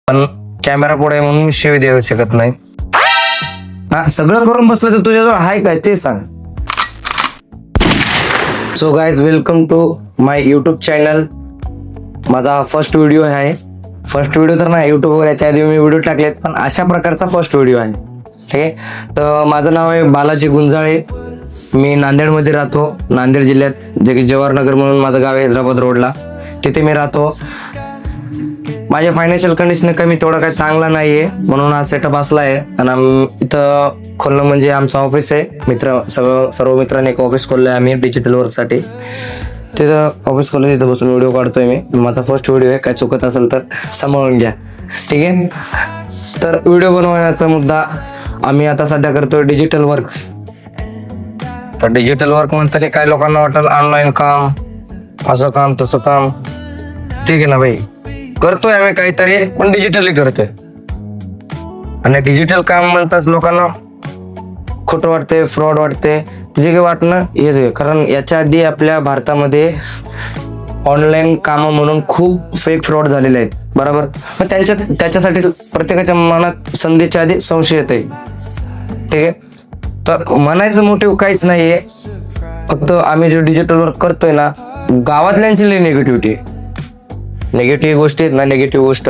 पण कॅमेरा पुढे म्हणून मी शिवी देऊ शकत नाही. हा, सगळं करून बसलं तर तुझ्याजवळ आहे काय ते सांग. So guys, welcome to my YouTube channel. माझा फर्स्ट व्हिडिओ आहे. फर्स्ट व्हिडिओ तर नाही यूट्यूबवर, याच्या आधी मी व्हिडिओ टाकलेत, पण अशा प्रकारचा फर्स्ट व्हिडिओ आहे. ठीक आहे. तर माझं नाव आहे बालाजी गुंजाळे. मी नांदेडमध्ये राहतो, नांदेड जिल्ह्यात, जे की जवाहरनगर म्हणून माझं गाव आहे, हैदराबाद रोडला, तिथे मी राहतो. माझ्या फायनान्शियल कंडिशन कमी तेवढा काही चांगला नाहीये, म्हणून हा सेटअप असला आहे. आणि इथं खोलणं म्हणजे आमचं ऑफिस आहे. सर्व मित्रांनी एक ऑफिस खोललं आहे आम्ही डिजिटल वर्कसाठी. तिथं ऑफिस खोललं, तिथं बसून व्हिडिओ काढतोय मी. माझा फर्स्ट व्हिडिओ आहे, काय चुकत असेल तर सांभाळून घ्या. ठीक आहे. तर व्हिडिओ बनवण्याचा मुद्दा, आम्ही आता सध्या करतोय डिजिटल वर्क. तर डिजिटल वर्क म्हणताना काय लोकांना वाटेल ऑनलाईन काम, असं काम तसं काम. ठीक आहे ना भाई, करतोय आम्ही काहीतरी, पण डिजिटली करतोय. आणि डिजिटल काम म्हणताच लोकांना खोटं वाटते, फ्रॉड वाटते, जे काही वाटणं हेच आहे. कारण याच्या आधी आपल्या भारतामध्ये ऑनलाईन कामं म्हणून खूप फेक फ्रॉड झालेले आहेत, बरोबर. पण त्याच्यासाठी प्रत्येकाच्या मनात संधीच्या आधी संशय येते. ठीक आहे. तर म्हणायचं मोटिव्ह काहीच नाहीये, फक्त आम्ही जे डिजिटल वर्क करतोय ना, गावातल्यांची लई निगेटिव्ह गोष्टी आहेत ना, निगेटिव्ह गोष्ट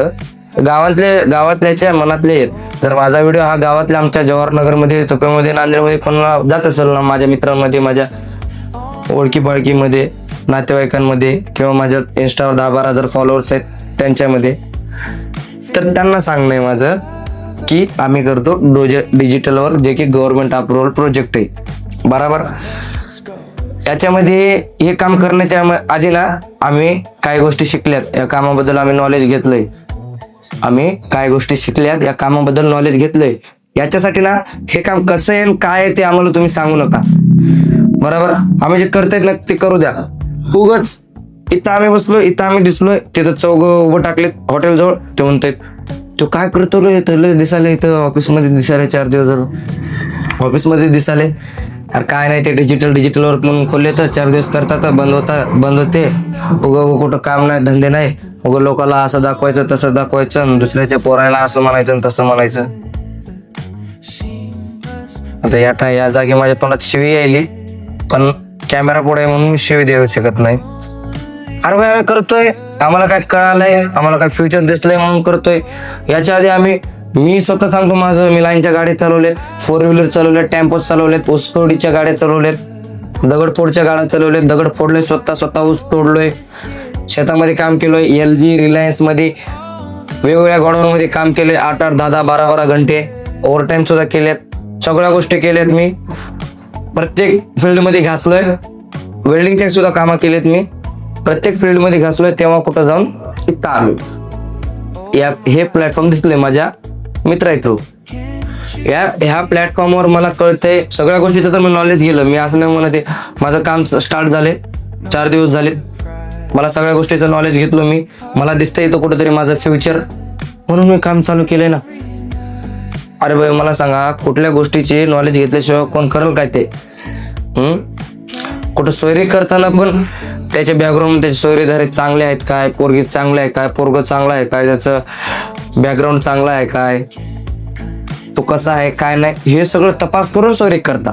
गावातल्याच्या मनातले आहेत. जर माझा व्हिडिओ हा गावातल्या आमच्या जवाहरनगरमध्ये, तोप्यामध्ये, नांदेडमध्ये कोणाला जात असेल ना, माझ्या मित्रांमध्ये, माझ्या ओळखी पाळखीमध्ये, नातेवाईकांमध्ये, किंवा माझ्या इंस्टावर 10-12 फॉलोअर्स आहेत त्यांच्यामध्ये, तर त्यांना सांगणं आहे माझं की आम्ही करतो डिजिटल वर्क, जे की गव्हर्नमेंट अप्रुव्हल प्रोजेक्ट आहे, बरोबर. याच्यामध्ये हे काम करण्याच्या आधी ना आम्ही काय गोष्टी शिकल्यात, या कामाबद्दल आम्ही नॉलेज घेतलंय. या कामाबद्दल नॉलेज घेतलंय. याच्यासाठी ना हे काम कसं आहे, काय आहे ते आम्हाला तुम्ही सांगू नका, बरोबर. आम्ही जे करतायत ना ते करू द्या. उगच इथं आम्ही बसलो, इथं आम्ही दिसलोय, तिथं चौघं उभं टाकलेत हॉटेल जवळ, ते म्हणतायत तो काय करतो रे, तर दिसायला इथं ऑफिसमध्ये दिसायला 4 दिवस झालं ऑफिसमध्ये दिसायले. अरे काय नाही, ते डिजिटल वर्क म्हणून खोलले तर 4 दिवस करतात, बंद होते. उगं कुठं काम नाही, धंदे नाही, उगं लोकांना असं दाखवायचं तसं दाखवायचं, दुसऱ्याच्या पोरायला असं म्हणायचं तसं म्हणायचं. आता या जागी माझ्या तोंडात शिवी यायली, पण कॅमेरा पुढे म्हणून मी शिवी देऊ शकत नाही. अरे भाई, आम्ही करतोय, आम्हाला काय कळालंय, आम्हाला काय फ्युचर दिसलंय म्हणून करतोय. याच्या आधी मी स्वतः सांगतो, मी लाईनच्या गाड्या चालवलेत, 4 व्हीलर चालवलेत, टेम्पो चालवलेत, ऊस तोडीच्या गाड्या चालवलेत, दगडफोडच्या गाड्या चालवलेत, दगड फोडले, स्वतः ऊस तोडलोय, शेतामध्ये काम केलोय, LG रिलायन्स मध्ये वेगवेगळ्या गोडाऊन मध्ये काम केले, 8-8, 10-10, 12-12 घंटे ओव्हर टाइम सुद्धा केल्यात. सगळ्या गोष्टी केल्यात मी. प्रत्येक फील्ड मध्ये घासलोय. वेल्डिंगच्या सुद्धा कामं केलेत मी. प्रत्येक फील्ड मध्ये घासलोय. तेव्हा कुठं जाऊन इथं आलो. हे प्लॅटफॉर्म दिसले माझ्या मित्र थ्रू. ह्या प्लॅटफॉर्मवर मला कळतंय सगळ्या गोष्टीचं, तर मी नॉलेज गेलं. मी असं नाही म्हणते, माझं काम स्टार्ट झाले 4 दिवस झाले, मला सगळ्या गोष्टीचं नॉलेज घेतलं मी. मला दिसतंय इथं कुठंतरी माझं फ्युचर, म्हणून मी काम चालू केलंय ना. अरे भाई, मला सांगा, कुठल्या गोष्टीचे नॉलेज घेतल्याशिवाय कोण करेल काय ते? कुठं सोयरी करताना पण त्याच्या बॅकग्राऊंड, त्याचे सोयरीधारे चांगले आहेत काय, पोरगी चांगले आहे काय, पोरग चांगला आहे काय, त्याचं बॅकग्राऊंड चांगला आहे काय, तो कसा आहे काय नाही, हे सगळं तपास करून सोयरी करता.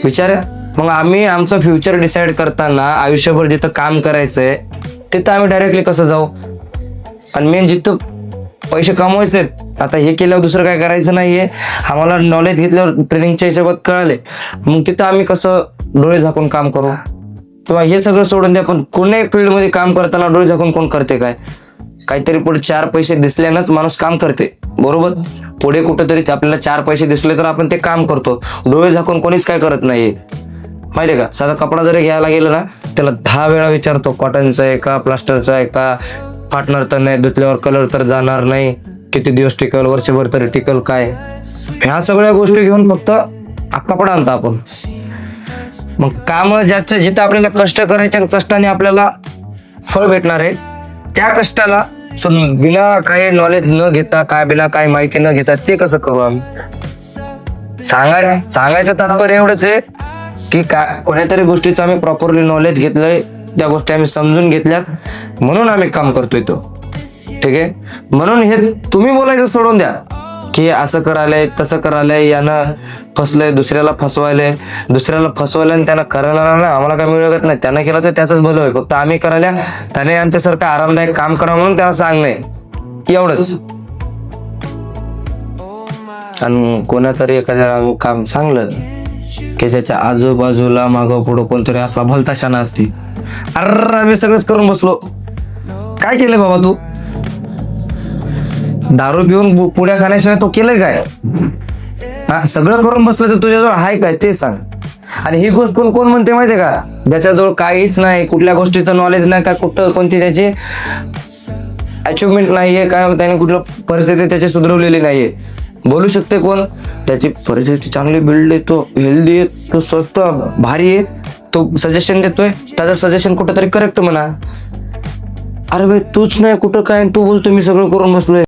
विचार. मग आम्ही आमचं फ्युचर डिसाईड करताना आयुष्यभर जिथं काम करायचंय तिथं आम्ही डायरेक्टली कसं जाऊ? आणि मेन जिथं पैसे कमवायचे, आता हे केल्यावर दुसरं काय करायचं नाहीये, आम्हाला नॉलेज घेतल्यावर ट्रेनिंगच्या हिशोबात कळाले, मग तिथं आम्ही कसं डोळे झाकून काम करू? किंवा हे सगळं सोडून द्या. पण कोणत्याही फील्डमध्ये काम करताना डोळे झाकून कोण करते काय? काहीतरी पुढे 4 पैसे दिसल्यानंच माणूस काम करते, बरोबर. पुढे कुठेतरी आपल्याला 4 पैसे दिसले तर आपण ते काम करतो. डोळे झाकून कोणीच काय करत नाहीये, माहितीये का. साधा कपडा जरी घ्यायला गेलं ना, त्याला 10 वेळा विचारतो, कॉटनचा आहे का, प्लास्टरचा आहे का, फाटणार तर नाही, धुतल्यावर कलर तर जाणार नाही, किती दिवस टिकल, वर्षभर तरी टिकल काय. ह्या सगळ्या गोष्टी घेऊन फक्त कपडा आणतो आपण. मग काम जिथं आपल्याला कष्ट करायच्या, कष्टाने आपल्याला फळ भेटणार आहे, त्या कष्टाला बिना काही नॉलेज न घेता, बिना काही माहिती न घेता ते कसं करू आम्ही? सांगायचं तात्पर्य एवढंच आहे की कोणत्यातरी गोष्टीचं आम्ही प्रॉपरली नॉलेज घेतलंय, त्या गोष्टी आम्ही समजून घेतल्यात, म्हणून आम्ही काम करतोय तो. ठीक आहे. म्हणून हे तुम्ही बोलायचं सोडून द्या की असं करायलंय तसं करायलंय, यानं फसलंय, दुसऱ्याला फसवायला आणि त्यांना करायला ना आम्हाला काय मिळत नाही. त्यानं केलं तर त्याच भलं होय. फक्त आम्ही करायला त्याने आमच्यासारखं आरामदायक काम करा म्हणून त्याला सांगणे एवढंच. आणि कोणातरी एखाद्या काम सांगलं की त्याच्या आजूबाजूला मागं पुढं कोणतरी असला भलताशाना असते, अरे आम्ही सगळंच करून बसलो. काय केलंय बाबा तू? दारू पिऊन पुड्या खाण्याशिवाय तो केलंय काय? हा, सगळं करून बसलं तर तुझ्याजवळ आहे काय ते सांग. आणि ही गोष्ट कोण म्हणते माहितीये का? ज्याच्याजवळ काहीच नाही, कुठल्या गोष्टीचं नॉलेज नाही, काय कुठं कोणती त्याची अचिव्हमेंट नाहीये, काय त्याने कुठलं परिस्थिती त्याची सुधरवलेली नाहीये. बोलू शकते कोण? त्याची परिस्थिती चांगली बिल्ड आहे, तो हेल्दी आहे, तो स्वतः भारी आहे, तो सजेशन देतोय, त्याचं सजेशन कुठं तरी करेक्ट म्हणा. अरे भाई तूच नाही कुठं काय, तू बोलतो मी सगळं करून बसलोय.